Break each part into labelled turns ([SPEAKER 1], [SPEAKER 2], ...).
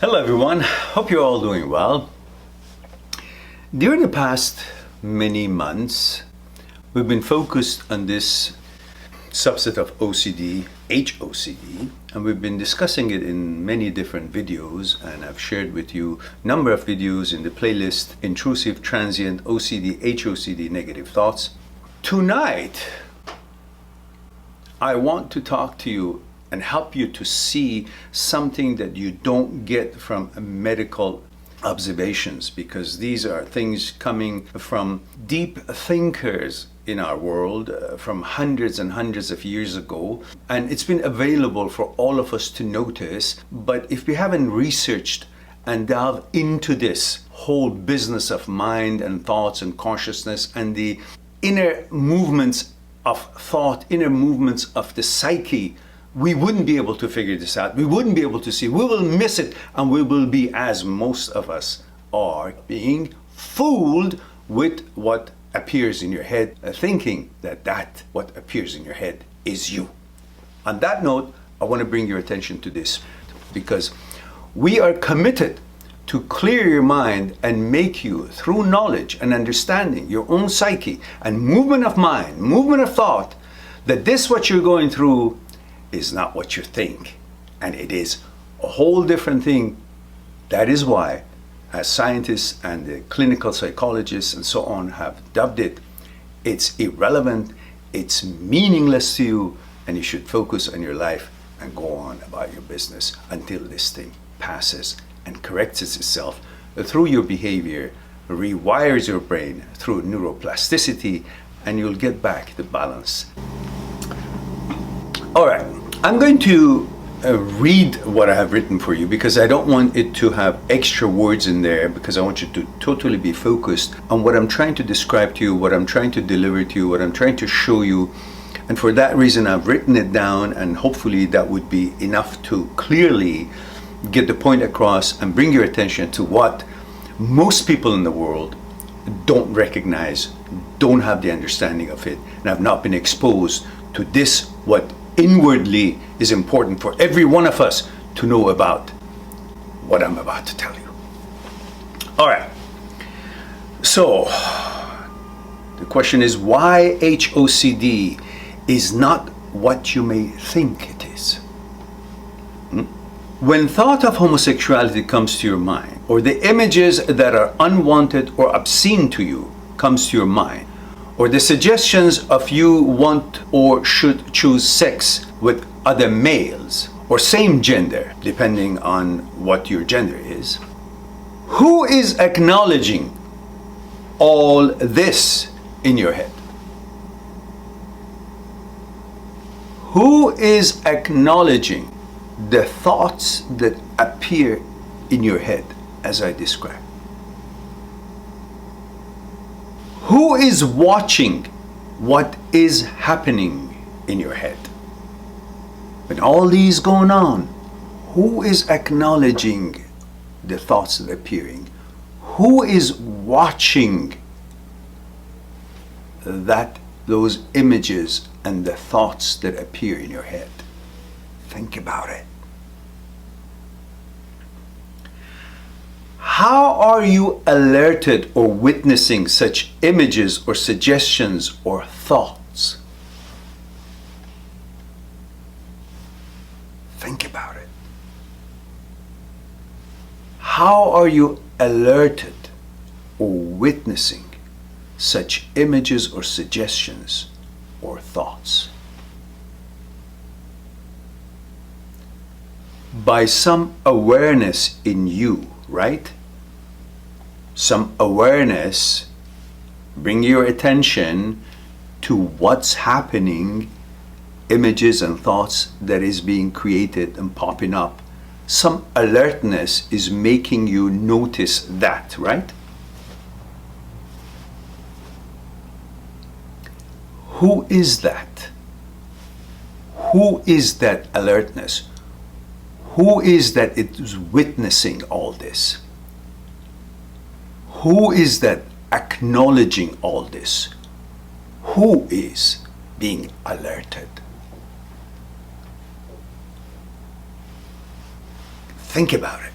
[SPEAKER 1] Hello everyone, hope you're all doing well. During the past many months, we've been focused on this subset of OCD, HOCD, and we've been discussing it in many different videos, and I've shared with you a number of videos in the playlist Intrusive, Transient, OCD, HOCD, Negative Thoughts. Tonight, I want to talk to you and help you to see something that you don't get from medical observations, because these are things coming from deep thinkers in our world from hundreds and hundreds of years ago, and it's been available for all of us to notice. But if we haven't researched and delved into this whole business of mind and thoughts and consciousness and the inner movements of thought, inner movements of the psyche, we wouldn't be able to figure this out. We wouldn't be able to see. We will miss it, and we will be, as most of us are, being fooled with what appears in your head, thinking that what appears in your head is you. On that note, I want to bring your attention to this, because we are committed to clear your mind and make you, through knowledge and understanding your own psyche and movement of mind, movement of thought, that this what you're going through is not what you think, and it is a whole different thing. That is why, as scientists and the clinical psychologists and so on have dubbed it, it's irrelevant, it's meaningless to you, and you should focus on your life and go on about your business until this thing passes and corrects itself through your behavior, rewires your brain through neuroplasticity, and you'll get back the balance. All right, I'm going to read what I have written for you, because I don't want it to have extra words in there, because I want you to totally be focused on what I'm trying to describe to you, what I'm trying to deliver to you, what I'm trying to show you. And for that reason, I've written it down, and hopefully that would be enough to clearly get the point across and bring your attention to what most people in the world don't recognize, don't have the understanding of it, and have not been exposed to this, what inwardly is important for every one of us to know about what I'm about to tell you. All right. So the question is, why HOCD is not what you may think it is. When thought of homosexuality comes to your mind, or the images that are unwanted or obscene to you comes to your mind, or the suggestions of you want or should choose sex with other males or same gender, depending on what your gender is, who is acknowledging all this in your head? Who is acknowledging the thoughts that appear in your head as I described? Who is watching what is happening in your head? When all these going on, who is acknowledging the thoughts that are appearing? Who is watching those images and the thoughts that appear in your head? Think about it. How are you alerted or witnessing such images or suggestions or thoughts? Think about it. How are you alerted or witnessing such images or suggestions or thoughts? By some awareness in you, right? Some awareness, bring your attention to what's happening, images and thoughts that is being created and popping up. Some alertness is making you notice that, right? Who is that? Who is that alertness? Who is that is witnessing all this? Who is that acknowledging all this? Who is being alerted? Think about it.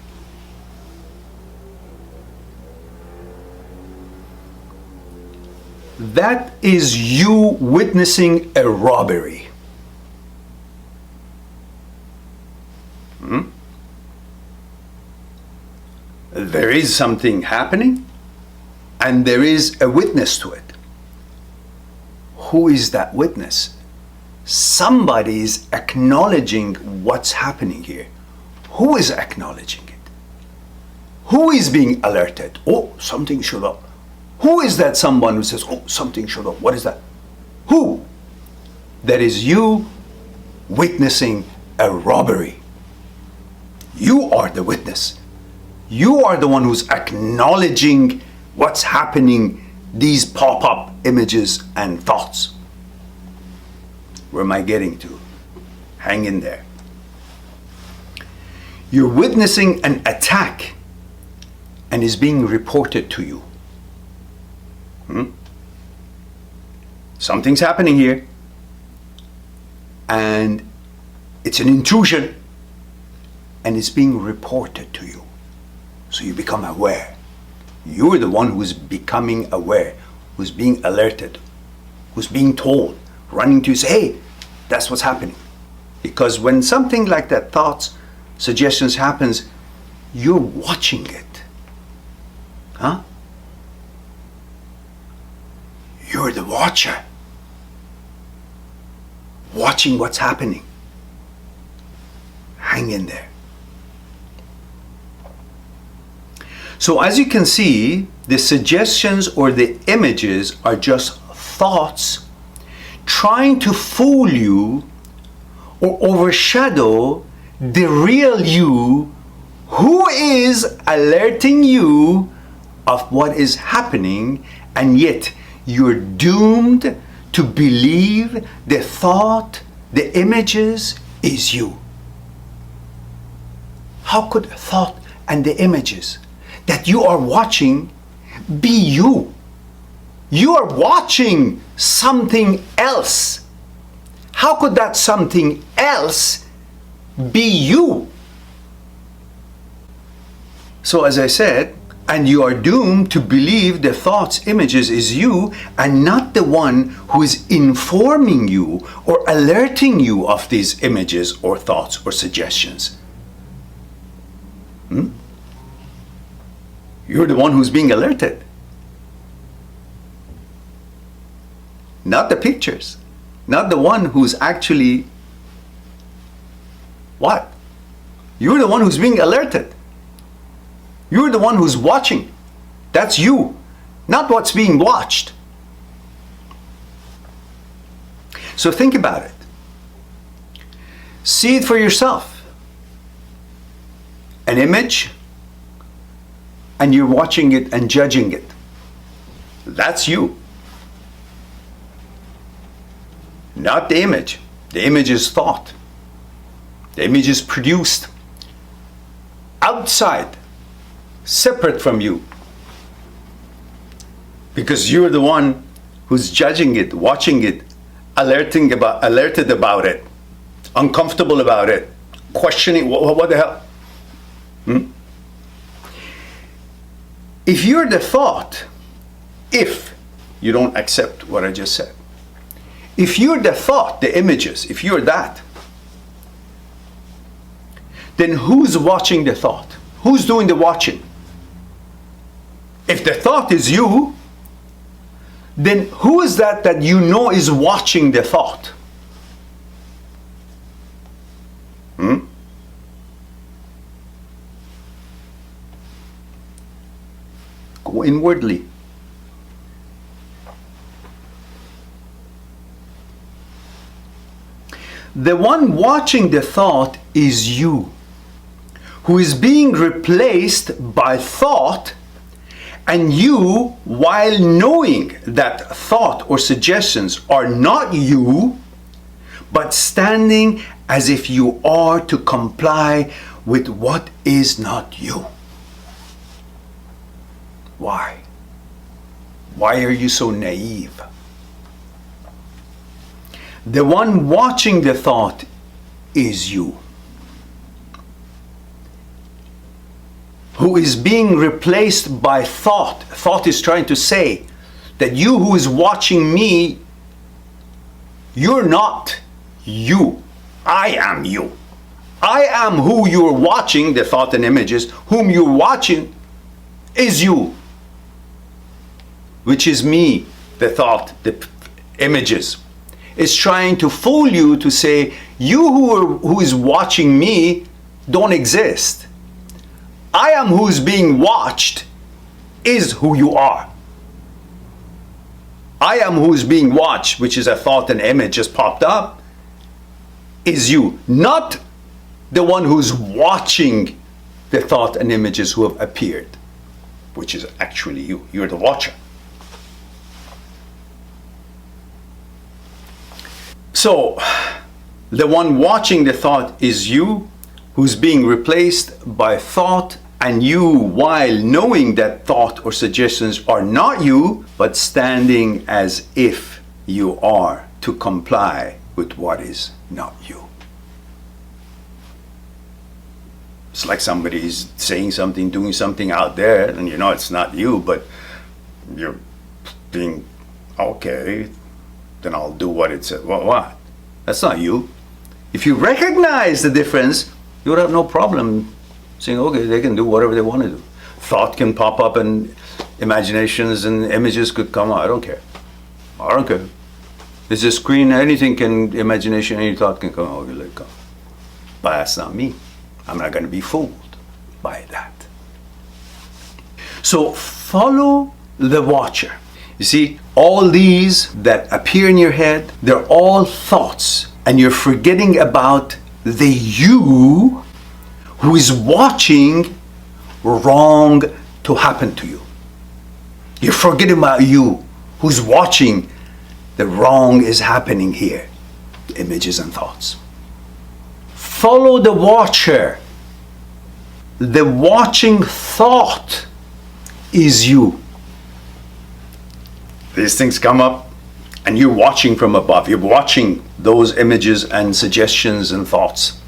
[SPEAKER 1] that is you witnessing a robbery. There is something happening, and there is a witness to it. Who is that witness? Somebody is acknowledging what's happening here. Who is acknowledging it? Who is being alerted? Oh, something showed up. Who is that someone who says, oh, something showed up? What is that? Who? That is you witnessing a robbery. You are the witness. You are the one who's acknowledging what's happening, these pop-up images and thoughts. Where am I getting to? Hang in there. You're witnessing an attack and is being reported to you. Something's happening here, and it's an intrusion, and it's being reported to you. So you become aware. You're the one who's becoming aware, who's being alerted, who's being told, running to you, say, hey, that's what's happening. Because when something like that, thoughts, suggestions happens, you're watching it. Huh? You're the watcher. Watching what's happening. Hang in there. So as you can see, the suggestions or the images are just thoughts trying to fool you or overshadow the real you, who is alerting you of what is happening, and yet you're doomed to believe the thought, the images is you. How could thought and the images that you are watching be you? You are watching something else. How could that something else be you? So as I said, and you are doomed to believe the thoughts, images is you, and not the one who is informing you or alerting you of these images or thoughts or suggestions. You're the one who's being alerted. Not the pictures. Not the one who's actually what? You're the one who's being alerted. You're the one who's watching. That's you, not what's being watched. So think about it. See it for yourself. An image, and you're watching it and judging it. That's you. Not the image. The image is thought. The image is produced outside, separate from you. Because you're the one who's judging it, watching it, alerted about it, uncomfortable about it, questioning, what the hell? If you're the thought, if you don't accept what I just said, if you're the thought, the images, if you're that, then who's watching the thought? Who's doing the watching? If the thought is you, then who is that you know is watching the thought? Go inwardly. The one watching the thought is you, who is being replaced by thought, and you, while knowing that thought or suggestions are not you, but standing as if you are to comply with what is not you. Why? Why are you so naive? The one watching the thought is you, who is being replaced by thought. Thought is trying to say, that you who is watching me, you're not you. I am you. I am who you're watching, the thought and images, whom you're watching is you, which is me, the thought, the images. It's trying to fool you to say, you who is watching me don't exist. I am who is being watched is who you are. I am who is being watched, which is a thought and image just popped up, is you, not the one who's watching the thought and images who have appeared, which is actually you. You're the watcher. So, the one watching the thought is you, who's being replaced by thought, and you, while knowing that thought or suggestions are not you, but standing as if you are to comply with what is not you. It's like somebody's saying something, doing something out there, and you know it's not you, but you're being, okay, then I'll do what it says. Well, what? That's not you. If you recognize the difference, you would have no problem saying, okay, they can do whatever they want to do. Thought can pop up and imaginations and images could come out. I don't care. I don't care. It's a screen, anything can, imagination, any thought can come out. Let it go. But that's not me. I'm not going to be fooled by that. So follow the watcher. You see, all these that appear in your head, they're all thoughts. And you're forgetting about the you who is watching wrong to happen to you. You're forgetting about you who's watching the wrong is happening here. Images and thoughts. Follow the watcher. The watching thought is you. These things come up and you're watching from above. You're watching those images and suggestions and thoughts.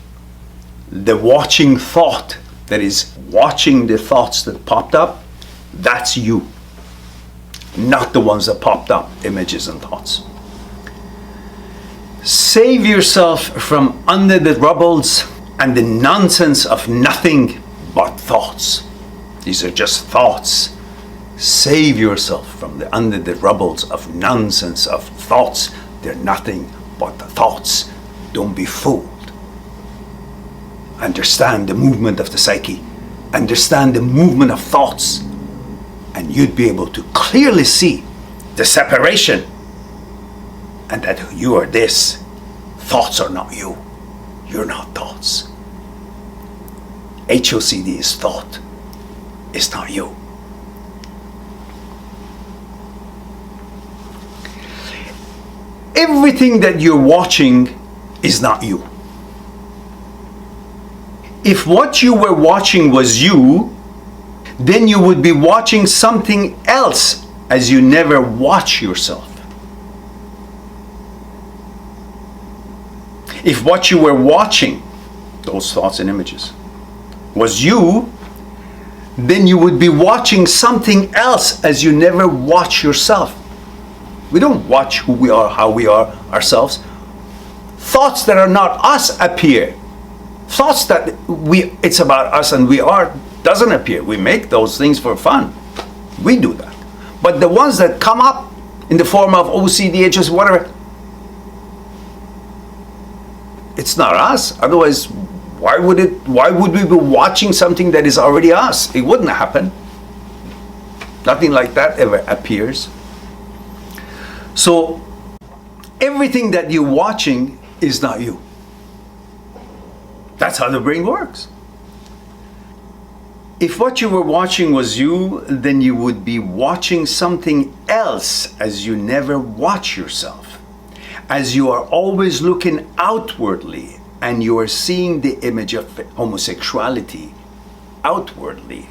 [SPEAKER 1] The watching thought that is watching the thoughts that popped up, that's you. Not the ones that popped up, images and thoughts. Save yourself from under the rubbles and the nonsense of nothing but thoughts. These are just thoughts. Save yourself from the under the rubbles of nonsense of thoughts. They're nothing but the thoughts. Don't be fooled. Understand the movement of the psyche. Understand the movement of thoughts. And you'd be able to clearly see the separation. And that you are this. Thoughts are not you. You're not thoughts. HOCD is thought. It's not you. Everything that you're watching is not you. If what you were watching was you, then you would be watching something else, as you never watch yourself. If what you were watching, those thoughts and images, was you, then you would be watching something else, as you never watch yourself. We don't watch who we are, how we are ourselves. Thoughts that are not us appear. Thoughts that it's about us and we are doesn't appear. We make those things for fun. We do that. But the ones that come up in the form of OCD, just whatever, it's not us. Otherwise, why would we be watching something that is already us? It wouldn't happen. Nothing like that ever appears. So everything that you're watching is not you. That's how the brain works. If what you were watching was you, then you would be watching something else, as you never watch yourself. As you are always looking outwardly and you are seeing the image of homosexuality outwardly.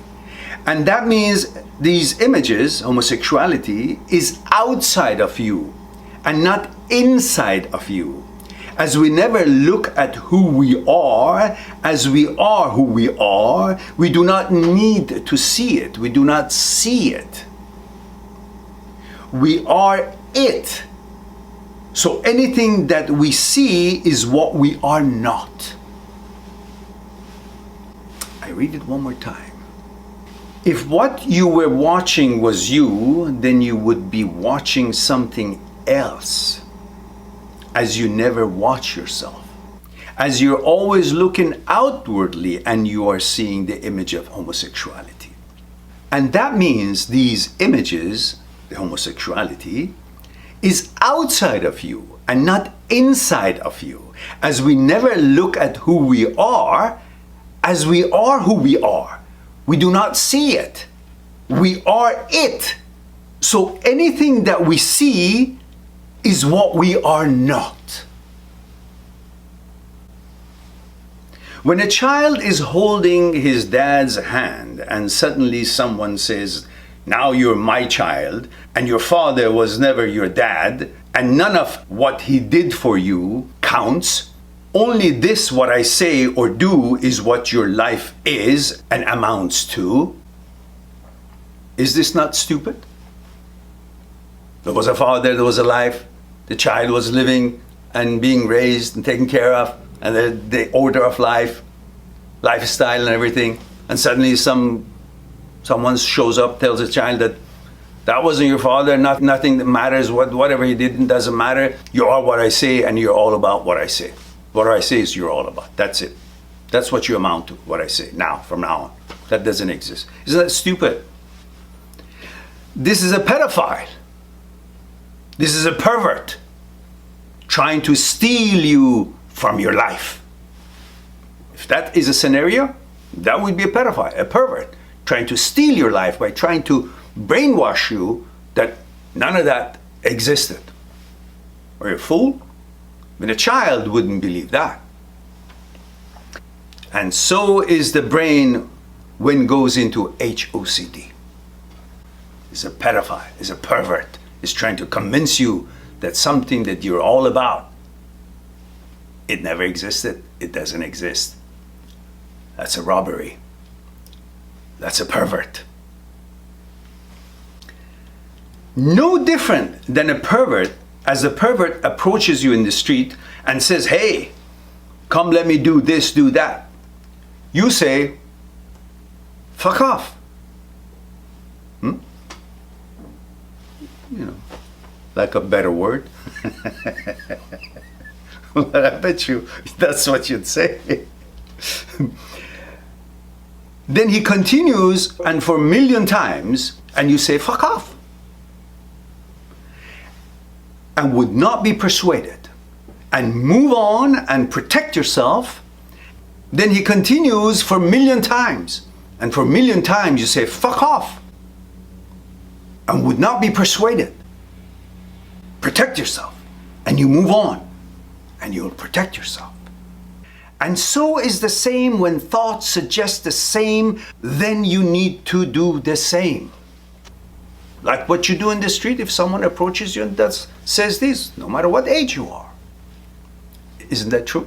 [SPEAKER 1] And that means these images, homosexuality, is outside of you and not inside of you. As we never look at who we are, as we are who we are, we do not need to see it. We do not see it. We are it. So anything that we see is what we are not. I read it one more time. If what you were watching was you, then you would be watching something else, as you never watch yourself. As you're always looking outwardly and you are seeing the image of homosexuality. And that means these images, the homosexuality, is outside of you and not inside of you. As we never look at who we are, as we are who we are. We do not see it. We are it. So anything that we see is what we are not. When a child is holding his dad's hand and suddenly someone says, "Now you're my child, and your father was never your dad, and none of what he did for you counts. Only this, what I say or do, is what your life is and amounts to." Is this not stupid? There was a father, there was a life, the child was living and being raised and taken care of, and the order of life, lifestyle and everything, and suddenly someone shows up, tells a child that wasn't your father, nothing that matters, whatever he did doesn't matter, you are what I say and you're all about what I say. What I say is you're all about. That's it. That's what you amount to, what I say, now, from now on. That doesn't exist. Isn't that stupid? This is a pedophile. This is a pervert trying to steal you from your life. If that is a scenario, that would be a pedophile, a pervert, trying to steal your life by trying to brainwash you that none of that existed. Are you a fool? But a child wouldn't believe that. And so is the brain when it goes into HOCD. It's a pedophile, it's a pervert. It's trying to convince you that something that you're all about, it never existed, it doesn't exist. That's a robbery. That's a pervert. No different than a pervert. As a pervert approaches you in the street and says, "Hey, come let me do this, do that," you say, "Fuck off." You know, like a better word. Well, I bet you that's what you'd say. Then he continues, and for a million times, and you say, "Fuck off," and would not be persuaded and move on and protect yourself. Then he continues for a million times, and for a million times you say, "Fuck off," and would not be persuaded. Protect yourself, and you move on, and you'll protect yourself. And so is the same when thoughts suggest the same, then you need to do the same. Like what you do in the street if someone approaches you and says this, no matter what age you are. Isn't that true?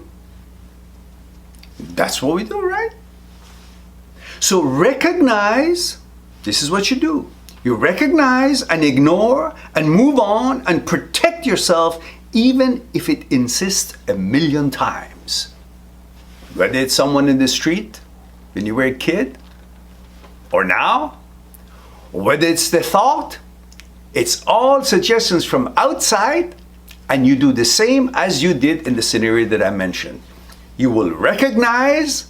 [SPEAKER 1] That's what we do, right? So recognize, this is what you do. You recognize and ignore and move on and protect yourself even if it insists a million times. Whether it's someone in the street when you were a kid or now, whether it's the thought, it's all suggestions from outside, and you do the same as you did in the scenario that I mentioned. You will recognize,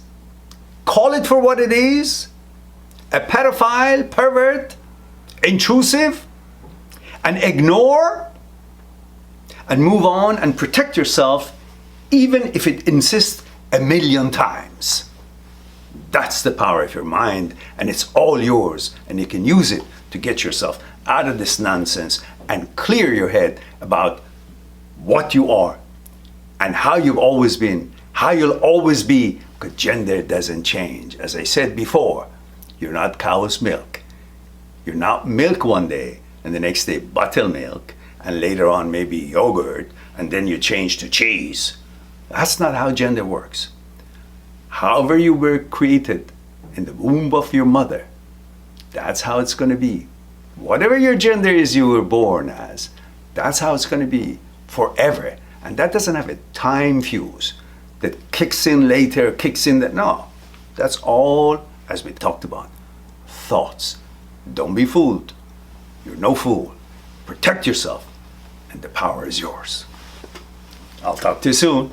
[SPEAKER 1] call it for what it is, a pedophile, pervert, intrusive, and ignore, and move on and protect yourself even if it insists a million times. That's the power of your mind, and it's all yours, and you can use it to get yourself out of this nonsense and clear your head about what you are and how you've always been, how you'll always be, because gender doesn't change. As I said before, you're not cow's milk. You're not milk one day, and the next day buttermilk, and later on maybe yogurt, and then you change to cheese. That's not how gender works. However you were created in the womb of your mother, that's how it's going to be. Whatever your gender is you were born as, that's how it's going to be forever. And that doesn't have a time fuse that kicks in later, kicks in that. No, that's all, as we talked about, thoughts. Don't be fooled. You're no fool. Protect yourself, and the power is yours. I'll talk to you soon.